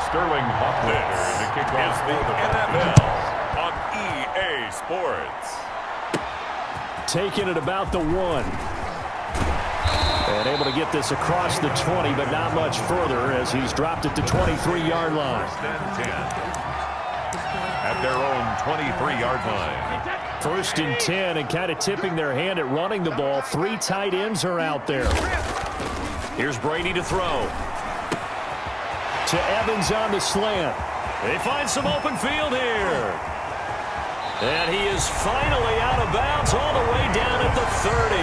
Sterling Hoffman to kick off the NFL on EA Sports. Taking it about the 1. And able to get this across the 20, but not much further as he's dropped it to 23-yard line. First and 10 at their own 23-yard line. First and 10, and kind of tipping their hand at running the ball. 3 tight ends are out there. Here's Brady to throw. To Evans on the slant. They find some open field here. And he is finally out of bounds all the way down at the 30.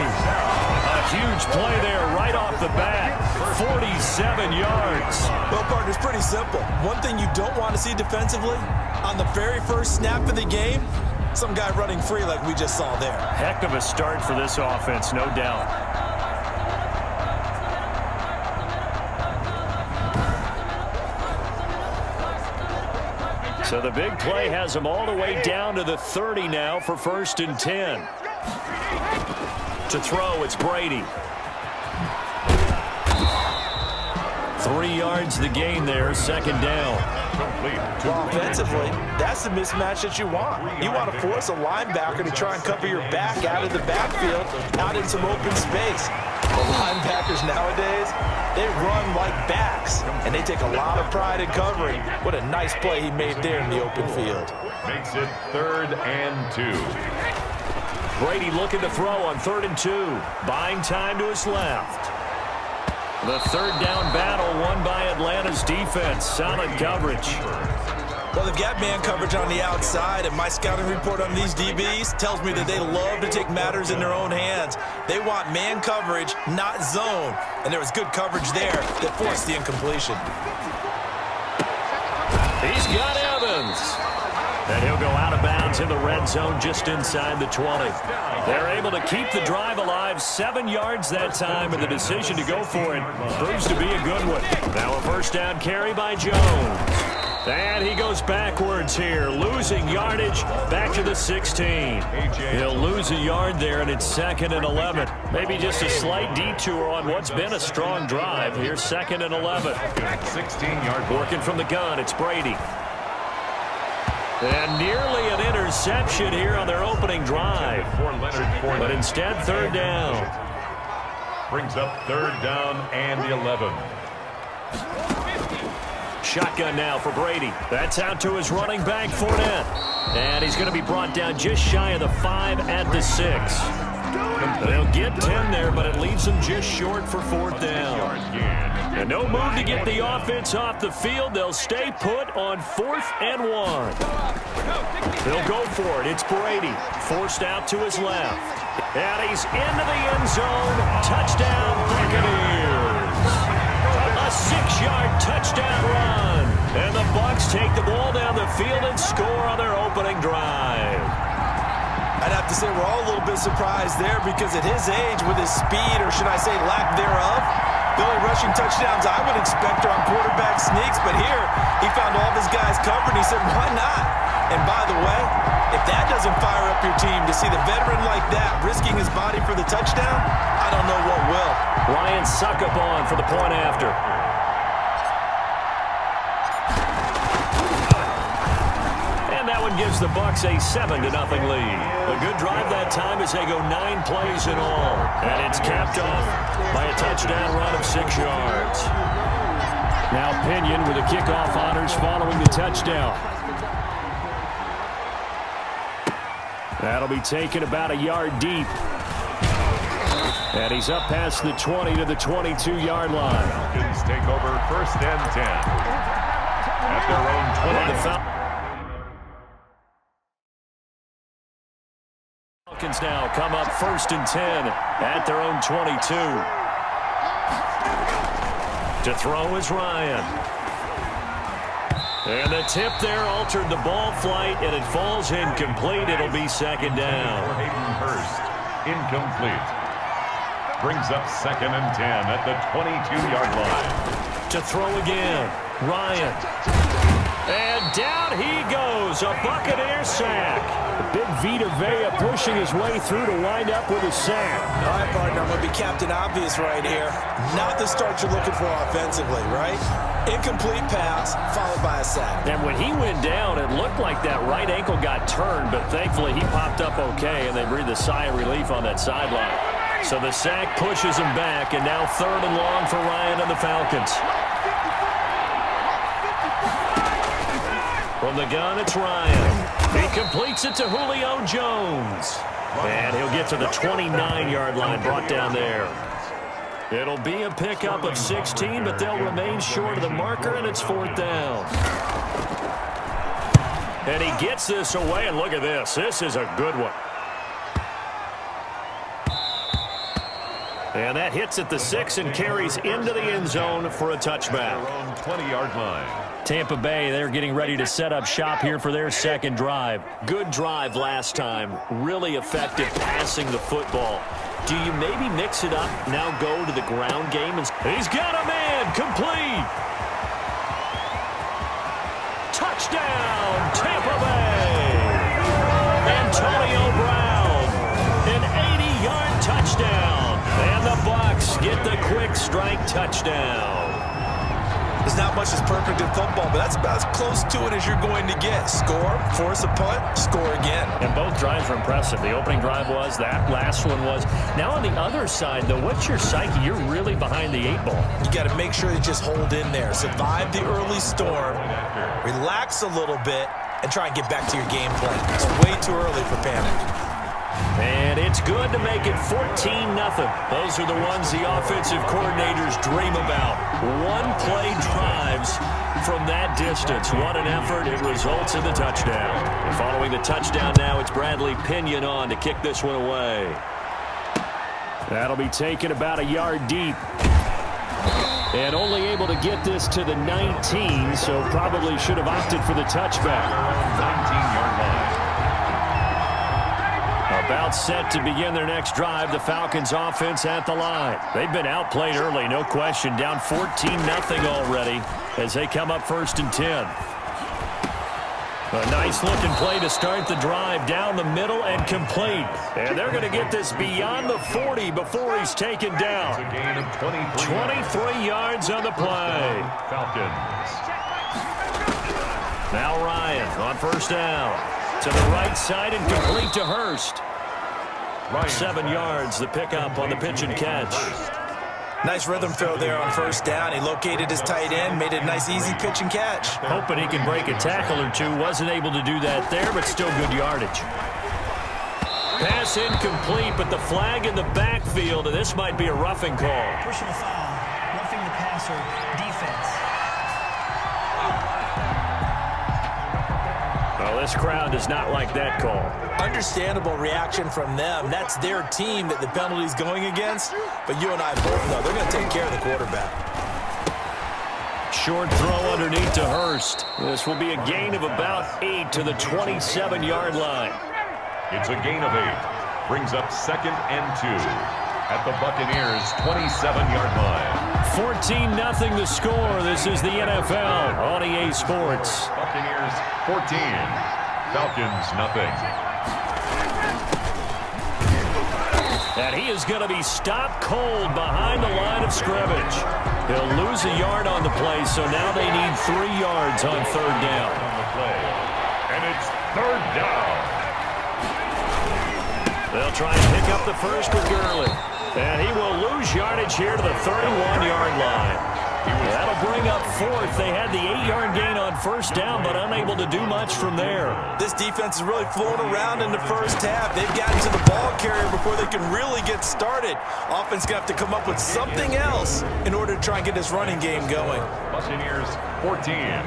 A huge play there right off the bat. 47 yards. Well, partner, it's pretty simple. One thing you don't want to see defensively, on the very first snap of the game, some guy running free like we just saw there. Heck of a start for this offense, no doubt. So the big play has them all the way down to the 30 now for first and 10. To throw, it's Brady. 3 yards the gain there, second down. Well, offensively, that's the mismatch that you want. You want to force a linebacker to try and cover your back out of the backfield, out in some open space. The linebackers nowadays, they run like backs, and they take a lot of pride in covering. What a nice play he made there in the open field. Makes it 3rd and 2. Brady looking to throw on 3rd and 2. Buying time to his left. The third down battle won by Atlanta's defense. Solid coverage. Well, they've got man coverage on the outside, and my scouting report on these DBs tells me that they love to take matters in their own hands. They want man coverage, not zone. And there was good coverage there that forced the incompletion. He's got Evans. And he'll go out of bounds in the red zone just inside the 20. They're able to keep the drive alive, 7 yards that time, and the decision to go for it proves to be a good one. Now a first down carry by Jones. And he goes backwards here, losing yardage back to the 16. He'll lose a yard there, and it's 2nd and 11. Maybe just a slight detour on what's been a strong drive. Here's 2nd and 11. 16-yard working from the gun, it's Brady. And nearly an interception here on their opening drive. But instead, 3rd down. Brings up 3rd down and the 11. Shotgun now for Brady. That's out to his running back, Fournette. And he's going to be brought down just shy of the 5 at the 6. They'll get 10 there, but it leaves them just short for 4th down. And no move to get the offense off the field. They'll stay put on 4th and 1. They'll go for it. It's Brady. Forced out to his left. And he's into the end zone. Touchdown, Buccaneers. A 6-yard touchdown run. And the Bucs take the ball down the field and score on their opening drive. I'd have to say we're all a little bit surprised there because at his age, with his speed, or should I say lack thereof, the only rushing touchdowns I would expect are on quarterback sneaks, but here he found all of his guys covered, and he said, why not? And by the way, if that doesn't fire up your team to see the veteran like that risking his body for the touchdown, I don't know what will. Ryan Suckup on for the point after. And that one gives the Bucs a 7-0 lead. A good drive that time as they go 9 plays in all. And it's capped off by a touchdown run of 6 yards. Now Pinion with the kickoff honors following the touchdown. That'll be taken about a yard deep. And he's up past the 20 to the 22-yard line. Falcons take over 1st and 10 at their own 20. Falcons now come up 1st and 10 at their own 22. To throw is Ryan. And the tip there altered the ball flight, and it falls incomplete. It'll be 2nd down. Hayden Hurst, incomplete. Brings up 2nd and 10 at the 22-yard line. To throw again, Ryan. And down he goes, a Buccaneer sack. The big Vita Vea pushing his way through to wind up with a sack. All right, partner, I'm going to be Captain Obvious right here. Not the start you're looking for offensively, right? Incomplete pass, followed by a sack. And when he went down, it looked like that right ankle got turned, but thankfully he popped up okay, and they breathed a sigh of relief on that sideline. So the sack pushes him back, and now 3rd and long for Ryan and the Falcons. From the gun, it's Ryan. He completes it to Julio Jones. And he'll get to the 29-yard line, brought down there. It'll be a pickup of 16, but they'll remain short of the marker, and it's 4th down. And he gets this away, and look at this. This is a good one. And that hits at the 6 and carries into the end zone for a touchback. 20-yard line. Tampa Bay, they're getting ready to set up shop here for their second drive. Good drive last time. Really effective passing the football. Do you maybe mix it up, now go to the ground game? And he's got a man, complete. Touchdown, Tampa Bay. Antonio Brown, an 80-yard touchdown. And the Bucs get the quick strike touchdown. There's not much that's perfect in football, but that's about as close to it as you're going to get. Score, force a punt, score again. And both drives were impressive. The opening drive was, that last one was. Now on the other side, though, what's your psyche? You're really behind the 8 ball. You got to make sure you just hold in there. Survive the early storm, relax a little bit, and try and get back to your game plan. It's way too early for panic. And it's good to make it 14-0. Those are the ones the offensive coordinators dream about. One-play drives from that distance. What an effort. It results in the touchdown. And following the touchdown now, it's Bradley Pinion on to kick this one away. That'll be taken about a yard deep. And only able to get this to the 19, so probably should have opted for the touchback. 19-yard line. About set to begin their next drive, the Falcons offense at the line. They've been outplayed early, no question. Down 14-0 already as they come up 1st and 10. A nice-looking play to start the drive down the middle and complete. And they're going to get this beyond the 40 before he's taken down. It's a gain of 23 yards on the play. Falcons. Now Ryan on 1st down. To the right side and complete to Hurst. 7 yards, the pickup on the pitch and catch. Nice rhythm throw there on 1st down. He located his tight end, made it a nice easy pitch and catch. Hoping he can break a tackle or two. Wasn't able to do that there, but still good yardage. Pass incomplete, but the flag in the backfield, and this might be a roughing call. Personal foul, roughing the passer, defense. Well, this crowd does not like that call. Understandable reaction from them. That's their team that the penalty's going against. But you and I both know they're going to take care of the quarterback. Short throw underneath to Hurst. This will be a gain of about 8 to the 27-yard line. It's a gain of 8. Brings up 2nd and 2 at the Buccaneers' 27-yard line. 14-0 the score. This is the NFL on EA Sports. Buccaneers 14, Falcons nothing. And he is going to be stopped cold behind the line of scrimmage. He'll lose a yard on the play, so now they need 3 yards on 3rd down. On the play. And it's 3rd down. They'll try and pick up the first with Gurley. And he will lose yardage here to the 31-yard line. That'll bring up 4th. They had the 8-yard gain on 1st down, but unable to do much from there. This defense is really flown around in the 1st half. They've gotten to the ball carrier before they can really get started. Offense going to have to come up with something else in order to try and get this running game going. Buccaneers 14.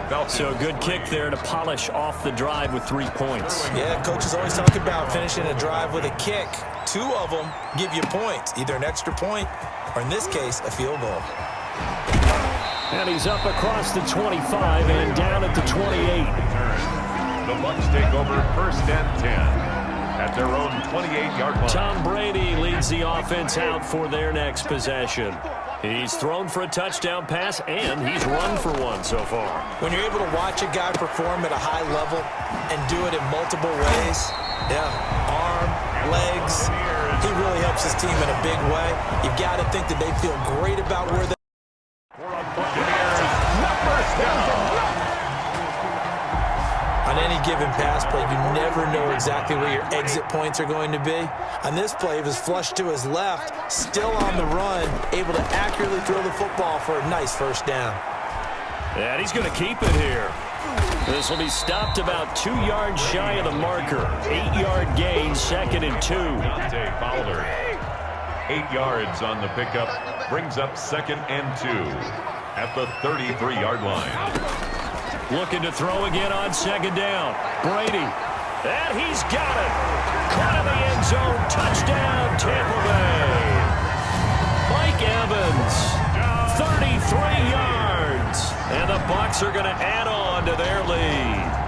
Falcons. So good kick there to polish off the drive with 3 points. Yeah, coaches always talk about finishing a drive with a kick. 2 of them give you points, either an extra point or, in this case, a field goal. And he's up across the 25 and down at the 28. The Bucs take over 1st and 10 at their own 28-yard line. Tom Brady leads the offense out for their next possession. He's thrown for a touchdown pass, and he's run for one so far. When you're able to watch a guy perform at a high level and do it in multiple ways, arm, legs, he really helps his team in a big way. You've got to think that they feel great about where they're on any given pass play. You never know exactly where your exit points are going to be. On this play, he was flushed to his left, still on the run, able to accurately throw the football for a nice first down. And he's going to keep it here. This will be stopped about 2 yards shy of the marker. 8-yard gain, 2nd and 2. Fowler, 8 yards on the pickup, brings up 2nd and 2 at the 33-yard line. Looking to throw again on 2nd down. Brady. And he's got it. Caught in the end zone. Touchdown, Tampa Bay. Mike Evans. 33 yards. And the Bucs are going to add on to their lead.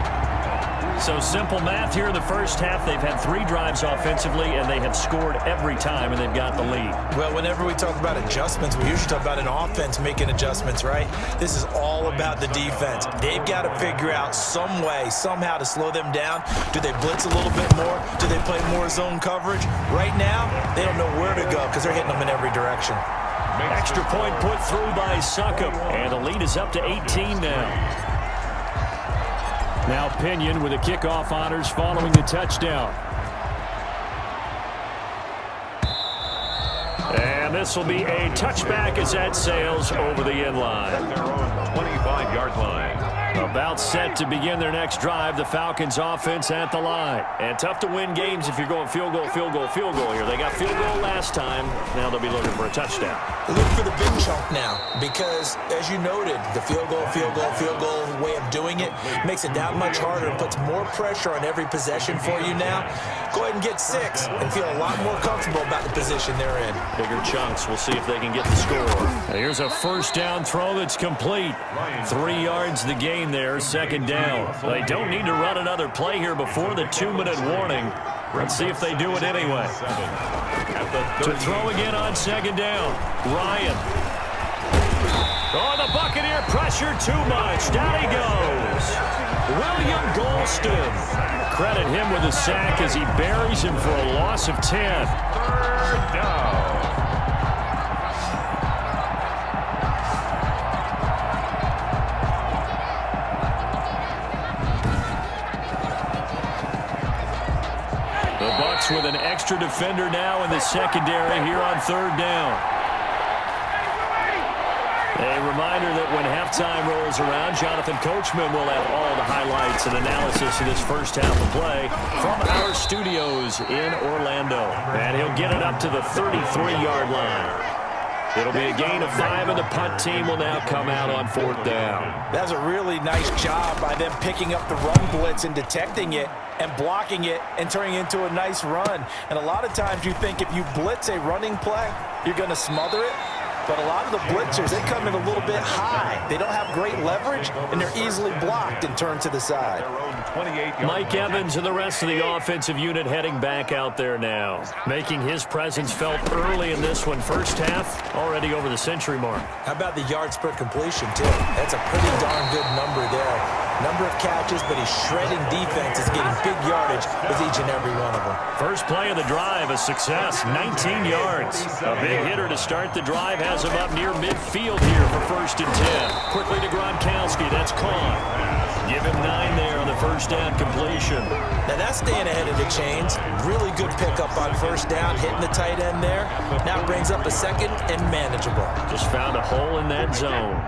So simple math here in the first half. They've had 3 drives offensively, and they have scored every time, and they've got the lead. Well, whenever we talk about adjustments, we usually talk about an offense making adjustments, right? This is all about the defense. They've got to figure out some way, somehow to slow them down. Do they blitz a little bit more? Do they play more zone coverage? Right now, they don't know where to go because they're hitting them in every direction. Extra point put through by Succop, and the lead is up to 18 now. Now Pinion with the kickoff honors following the touchdown. And this will be a touchback as that sails over the end line. Their own 25-yard line. About set to begin their next drive, the Falcons offense at the line. And tough to win games if you're going field goal, field goal, field goal here. They got field goal last time. Now they'll be looking for a touchdown. Look for the big chunk now because, as you noted, the field goal way of doing it makes it that much harder and puts more pressure on every possession for you now. Go ahead and get 6 and feel a lot more comfortable about the position they're in. Bigger chunks. We'll see if they can get the score. Here's a first down throw that's complete. 3 yards the gain there, 2nd down. They don't need to run another play here before the 2-minute warning. Let's see if they do it anyway. To throw again on 2nd down. Ryan. Oh, the Buccaneer pressure too much. Down he goes. William Golston. Credit him with a sack as he buries him for a loss of 10. 3rd down. The Bucs with an extra defender now in the secondary here on 3rd down. A reminder that when halftime rolls around, Jonathan Coachman will have all the highlights and analysis of this first half of play from our studios in Orlando. And he'll get it up to the 33-yard line. It'll be a gain of 5, and the punt team will now come out on 4th down. That's a really nice job by them picking up the run blitz and detecting it and blocking it and turning it into a nice run. And a lot of times you think if you blitz a running play, you're going to smother it. But a lot of the blitzers, they come in a little bit high. They don't have great leverage, and they're easily blocked and turned to the side. Mike Evans and the rest of the offensive unit heading back out there now, making his presence felt early in this one. First half, already over the century mark. How about the yards per completion, too? That's a pretty darn good number there. Number of catches, but he's shredding defense. Is getting big yardage with each and every one of them. First play of the drive, a success, 19 yards. A big hitter to start the drive has him up near midfield here for 1st and 10. Quickly to Gronkowski, that's caught. Give him 9 there on the first down completion. Now that's staying ahead of the chains. Really good pickup on 1st down, hitting the tight end there. Now brings up a 2nd and manageable. Just found a hole in that zone.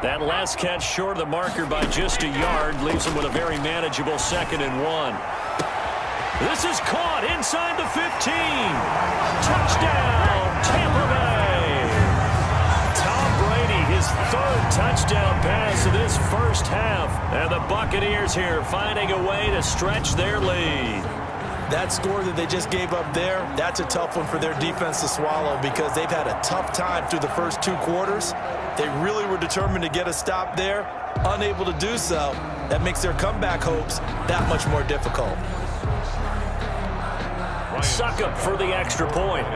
That last catch short of the marker by just a yard leaves him with a very manageable 2nd and 1. This is caught inside the 15. Touchdown, Tampa Bay. Tom Brady, his 3rd touchdown pass of this first half. And the Buccaneers here finding a way to stretch their lead. That score that they just gave up there, that's a tough one for their defense to swallow because they've had a tough time through the first 2 quarters. They really were determined to get a stop there, unable to do so. That makes their comeback hopes that much more difficult. Succop for the extra point.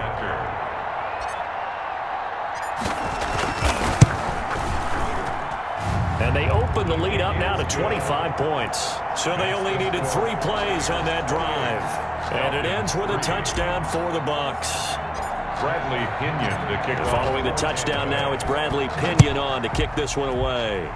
And they open the lead up now to 25 points. So they only needed 3 plays on that drive. And it ends with a touchdown for the Bucs. Bradley Pinion to kick off. Following the touchdown now, it's Bradley Pinion on to kick this one away.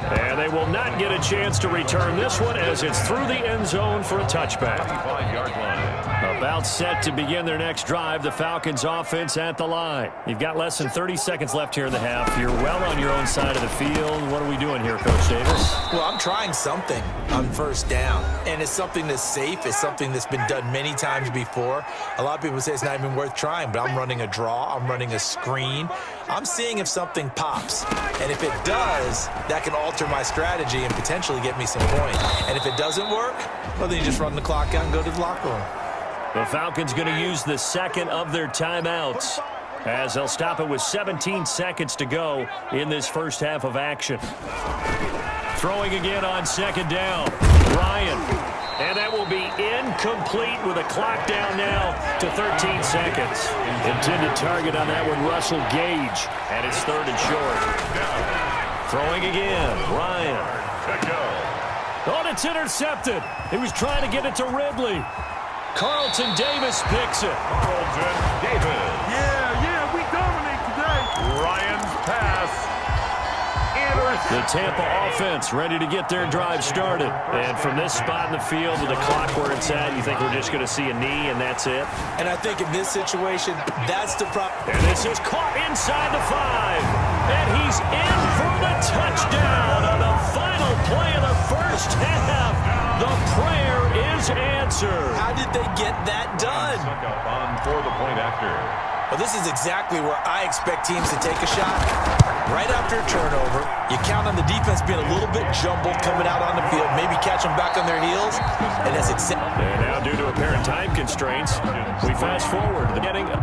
And they will not get a chance to return this one as it's through the end zone for a touchback. 25-yard line. About set to begin their next drive, the Falcons offense at the line. You've got less than 30 seconds left here in the half. You're well on your own side of the field. What are we doing here, Coach Davis? Well, I'm trying something on first down, and it's something that's safe. It's something that's been done many times before. A lot of people say it's not even worth trying, but I'm running a draw. I'm running a screen. I'm seeing if something pops, and if it does, that can alter my strategy and potentially get me some points. And if it doesn't work, well, then you just run the clock out and go to the locker room. The Falcons going to use the second of their timeouts as they'll stop it with 17 seconds to go in this first half of action. Throwing again on second down. Ryan. And that will be incomplete with a clock down now to 13 seconds. Intended target on that one, Russell Gage. And it's 3rd and short. Throwing again. Ryan. Oh, it's intercepted. He was trying to get it to Ridley. Carlton Davis picks it. Carlton Davis. Yeah, we dominate today. Ryan's pass. The Tampa offense ready to get their drive started. And from this spot in the field with the clock where it's at, you think we're just going to see a knee and that's it? And I think in this situation, that's the problem. And this is caught inside the 5. And he's in for the touchdown on the final play of the first half. The prayer is answered. How did they get that done? Succop on for the point after. Well, this is exactly where I expect teams to take a shot. Right after a turnover, you count on the defense being a little bit jumbled coming out on the field, maybe catch them back on their heels, and that's exactly. And now due to apparent time constraints, we fast forward to the beginning of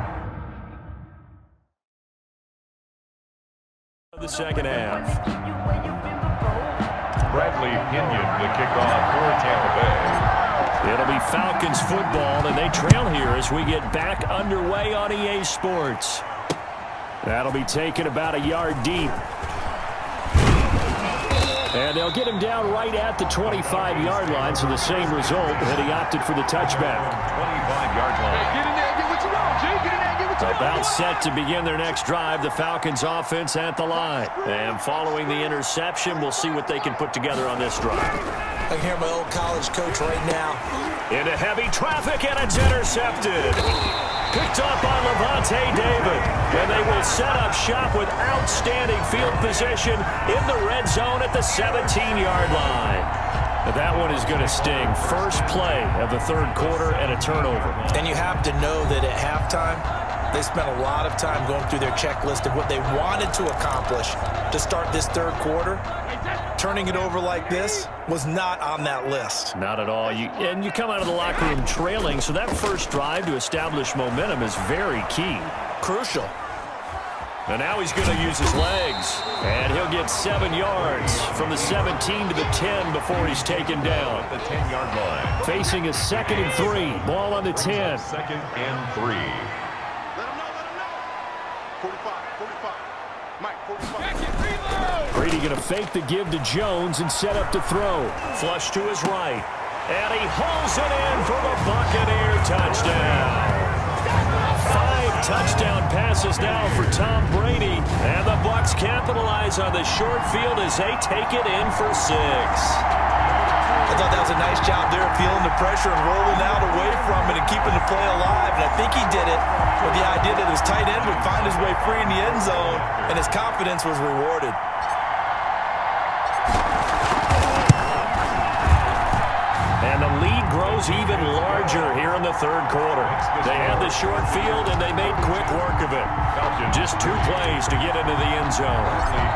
the second half. Bradley Pinion to kick off for Tampa Bay. It'll be Falcons football, and they trail here as we get back underway on EA Sports. That'll be taken about a yard deep. And they'll get him down right at the 25-yard line, so the same result, and he opted for the touchback. 25-yard line. Get in there, get what you want, G. Get in there, get what you want. About set to begin their next drive, the Falcons offense at the line. And following the interception, we'll see what they can put together on this drive. I can hear my old college coach right now. Into heavy traffic, and it's intercepted. Picked up by Levante David. And they will set up shop with outstanding field position in the red zone at the 17-yard line. That one is going to sting. First play of the third quarter and a turnover. And you have to know that at halftime, they spent a lot of time going through their checklist of what they wanted to accomplish to start this third quarter. Turning it over like this was not on that list. Not at all. And you come out of the locker room trailing, so that first drive to establish momentum is very key. Crucial. And now he's going to use his legs. And he'll get 7 yards from the 17 to the 10 before he's taken down. At the 10-yard line. Facing a 2nd and 3. Ball on the 10. 2nd and 3. Let him know. 45. Mike, 45. Brady going to fake the give to Jones and set up to throw. Flush to his right. And he hauls it in for the Buccaneer touchdown. 5 touchdown passes now for Tom Brady. And the Bucs capitalize on the short field as they take it in for 6. I thought that was a nice job there of feeling the pressure and rolling out away from it and keeping the play alive. And I think he did it with the idea that his tight end would find his way free in the end zone, and his confidence was rewarded. And the lead grows even larger here in the third quarter. They had the short field, and they made quick work of it. Just 2 plays to get into the end zone.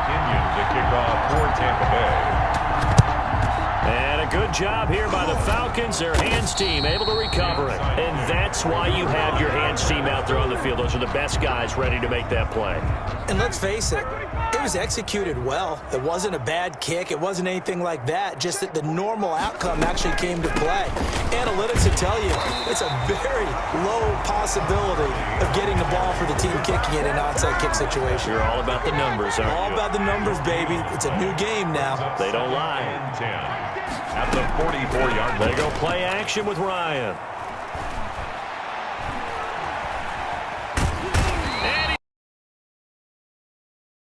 Pinion to kick off for Tampa Bay. And a good job here by the Falcons. Their hands team able to recover it. And that's why you have your hands team out there on the field. Those are the best guys ready to make that play. And let's face it, It was executed well. It wasn't a bad kick. It wasn't anything like that. Just that the normal outcome actually came to play. Analytics will tell you it's a very low possibility of getting the ball for the team kicking it in an onside kick situation. You're all about the numbers, aren't you? All about the numbers, baby. It's a new game now. They don't lie. And 10 at the 44-yard line. They go play action with Ryan.